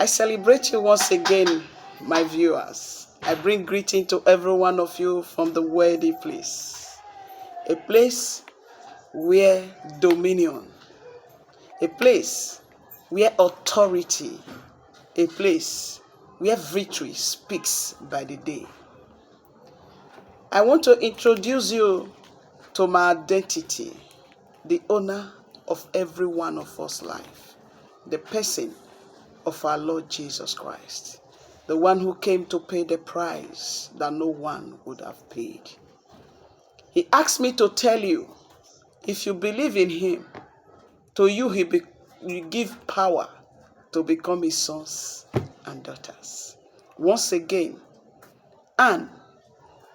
I celebrate you once again, my viewers. I bring greeting to every one of you from the worthy place. A place where dominion, a place where authority, a place where victory speaks by the day. I want to introduce you to my identity, the owner of every one of us life, the person of our Lord Jesus Christ, the one who came to pay the price that no one would have paid. He asked me to tell you, if you believe in him, to you he will give power to become his sons and daughters. Once again,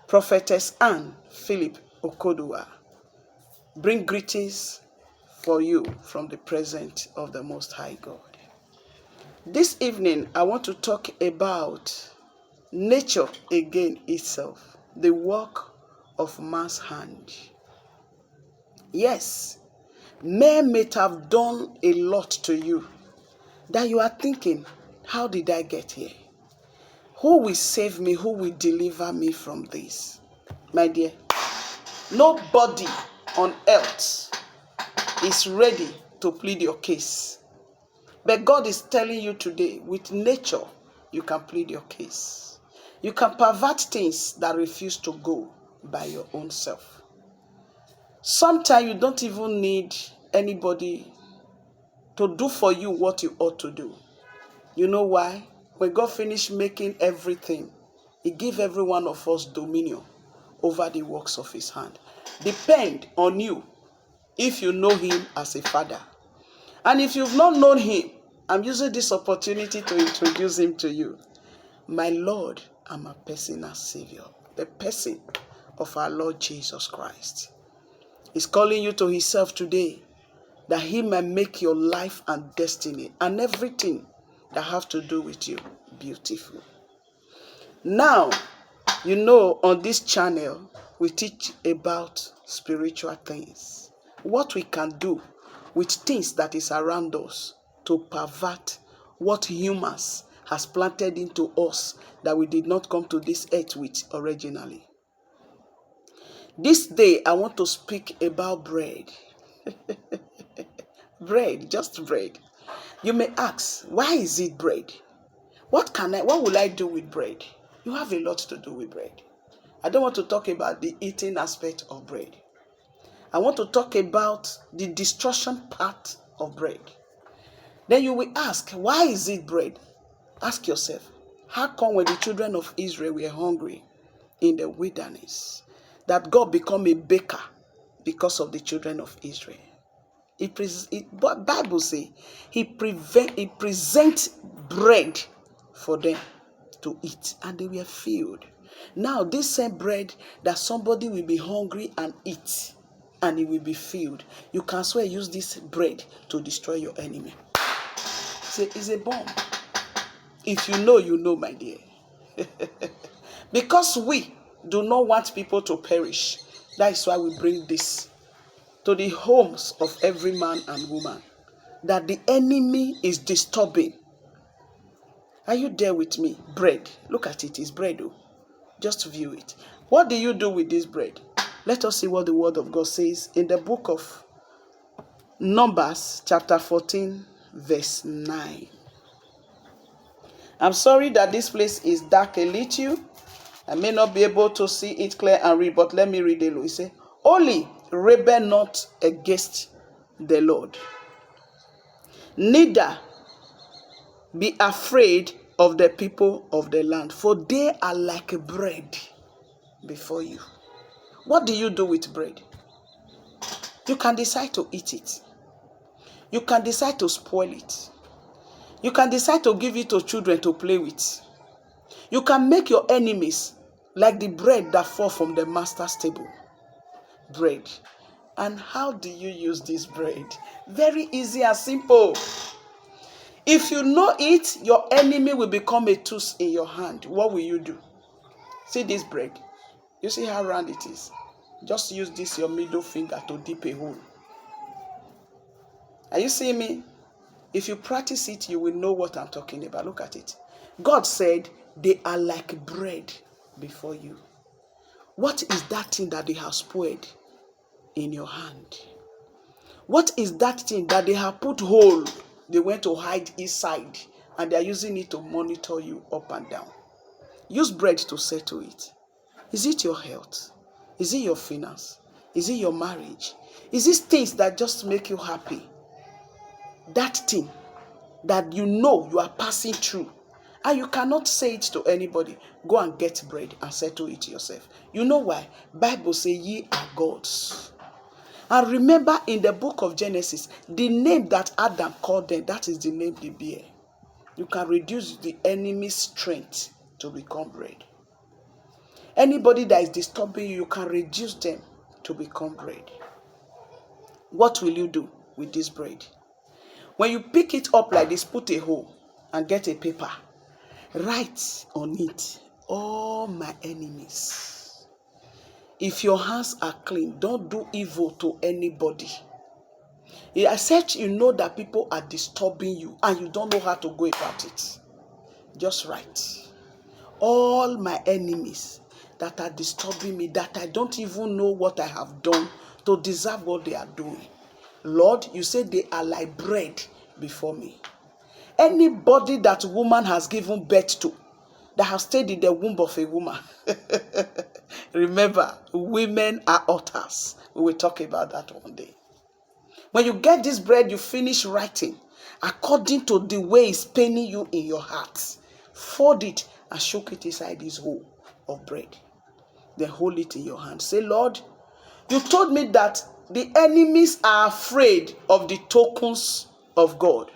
Prophetess Anne Philip Okodua, bring greetings for you from the presence of the Most High God. This evening, I want to talk about nature again itself, the work of man's hand. Yes, men may have done a lot to you that you are thinking, how did I get here? Who will save me? Who will deliver me from this? My dear, nobody on earth is ready to plead your case. But God is telling you today, with nature, you can plead your case. You can pervert things that refuse to go by your own self. Sometimes you don't even need anybody to do for you what you ought to do. You know why? When God finished making everything, he gave every one of us dominion over the works of his hand. Depend on you if you know him as a father. And if you've not known him, I'm using this opportunity to introduce him to you. My Lord and my personal Savior, the person of our Lord Jesus Christ. He's calling you to himself today that he may make your life and destiny and everything that have to do with you beautiful. Now, you know, on this channel, we teach about spiritual things. What we can do with things that is around us to pervert what humans has planted into us that we did not come to this earth with originally. This day, I want to speak about bread. Bread, just bread. You may ask, why is it bread? What will I do with bread? You have a lot to do with bread. I don't want to talk about the eating aspect of bread. I want to talk about the destruction part of bread. Then you will ask, why is it bread? Ask yourself, how come when the children of Israel were hungry in the wilderness, that God became a baker because of the children of Israel? Bible says he present bread for them to eat, and they were filled. Now, this same bread that somebody will be hungry and eat, and he will be filled. You can swear use this bread to destroy your enemy. It's a bomb. If you know, you know, my dear. Because we do not want people to perish. That is why we bring this to the homes of every man and woman that the enemy is disturbing. Are you there with me? Bread. Look at it. It's bread. Oh. Just view it. What do you do with this bread? Let us see what the word of God says in the book of Numbers, chapter 14, verse 9. I'm sorry that this place is dark a little. I may not be able to see it clear and read, but let me read it. It says, only rebel not against the Lord, neither be afraid of the people of the land, for they are like bread before you. What do you do with bread? You can decide to eat it. You can decide to spoil it. You can decide to give it to children to play with. You can make your enemies like the bread that fall from the master's table. Bread. And how do you use this bread? Very easy and simple. If you know it, your enemy will become a tooth in your hand. What will you do? See this bread? You see how round it is? Just use this, your middle finger, to dip a hole. Are you seeing me? If you practice it, you will know what I'm talking about. Look at it. God said they are like bread before you. What is that thing that they have spoiled in your hand? What is that thing that they have put hole? They went to hide inside and they are using it to monitor you up and down. Use bread to settle it. Is it your health? Is it your finance? Is it your marriage? Is it things that just make you happy? That thing that you know you are passing through and you cannot say it to anybody. Go and get bread and settle it yourself. You know why? Bible says ye are gods. And remember in the book of Genesis, the name that Adam called them, that is the name they bear. You can reduce the enemy's strength to become bread. Anybody that is disturbing you, you can reduce them to become bread. What will you do with this bread? When you pick it up like this, put a hole and get a paper. Write on it, all my enemies. If your hands are clean, don't do evil to anybody. Except you know that people are disturbing you and you don't know how to go about it. Just write. All my enemies that are disturbing me, that I don't even know what I have done to deserve what they are doing. Lord, you say they are like bread before me. Anybody that woman has given birth to, that has stayed in the womb of a woman. Remember, women are altars. We will talk about that one day. When you get this bread, you finish writing according to the way it's paining you in your heart. Fold it and shook it inside this hole of bread. Then hold it in your hand. Say, Lord, you told me that the enemies are afraid of the tokens of God.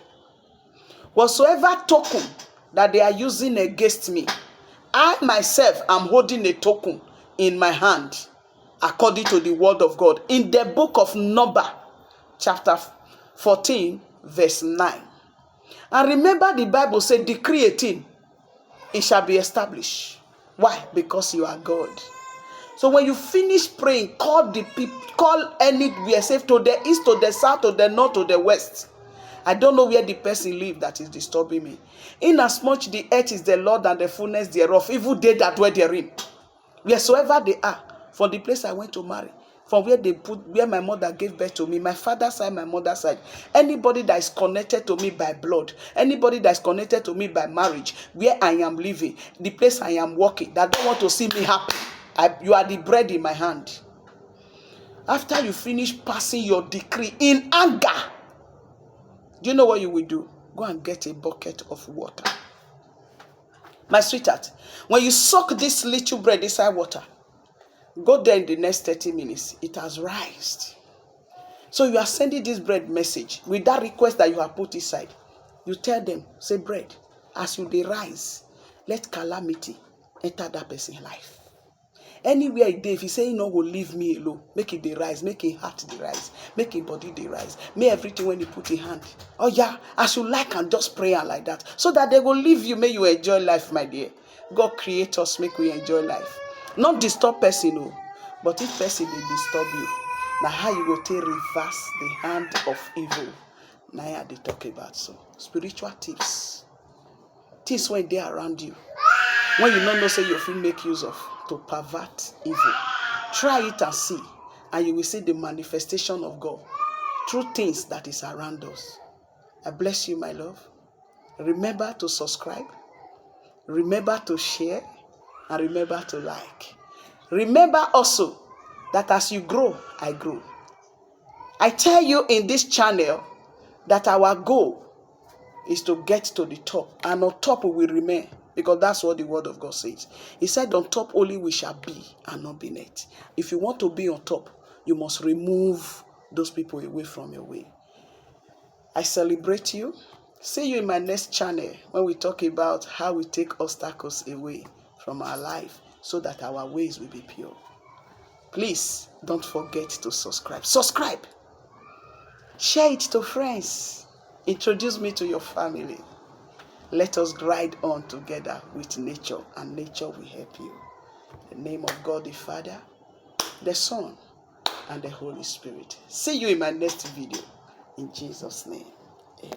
Whatsoever token that they are using against me, I myself am holding a token in my hand according to the word of God. In the book of Numbers, chapter 14, verse 9. And remember the Bible said, decree a thing, it shall be established. Why? Because you are God. So when you finish praying, call the people, call anywhere, say to the east, to the south, to the north, to the west. I don't know where the person lives that is disturbing me. Inasmuch the earth is the Lord and the fullness thereof, even they that dwell therein. Wheresoever they are, from the place I went to marry, from where my mother gave birth to me, my father's side, my mother's side, anybody that is connected to me by blood, anybody that is connected to me by marriage, where I am living, the place I am working, that don't want to see me happy, you are the bread in my hand. After you finish passing your decree in anger, do you know what you will do? Go and get a bucket of water. My sweetheart, when you soak this little bread inside water, go there in the next 30 minutes. It has rised. So you are sending this bread message with that request that you have put inside. You tell them, say, bread, as you dey rise, let calamity enter that person's life. Anywhere it dey, if he say he no go leave me alone, make it dey rise, make him heart dey rise, make him body dey rise, make everything when you put in hand. Oh yeah, as you like and just pray like that, so that they will leave you, may you enjoy life, my dear. God create us, make we enjoy life. Not disturb person, no. But if person dey disturb you, now how you go take reverse the hand of evil? Now I dey talk about so spiritual tips when they around you, when you don't know say you fit make use of to pervert evil. Try it and see, and you will see the manifestation of God through things that is around us. I bless you, my love. Remember to subscribe, remember to share, and remember to like. Remember also that as you grow, I grow. I tell you in this channel that our goal is to get to the top, and on top we will remain, because that's what the word of God says. He said, on top only we shall be, and not beneath. If you want to be on top, you must remove those people away from your way. I celebrate you. See you in my next channel when we talk about how we take obstacles away from our life so that our ways will be pure. Please don't forget to subscribe. Subscribe. Share it to friends. Introduce me to your family. Let us ride on together with nature, and nature will help you. In the name of God the Father, the Son, and the Holy Spirit. See you in my next video. In Jesus' name, amen.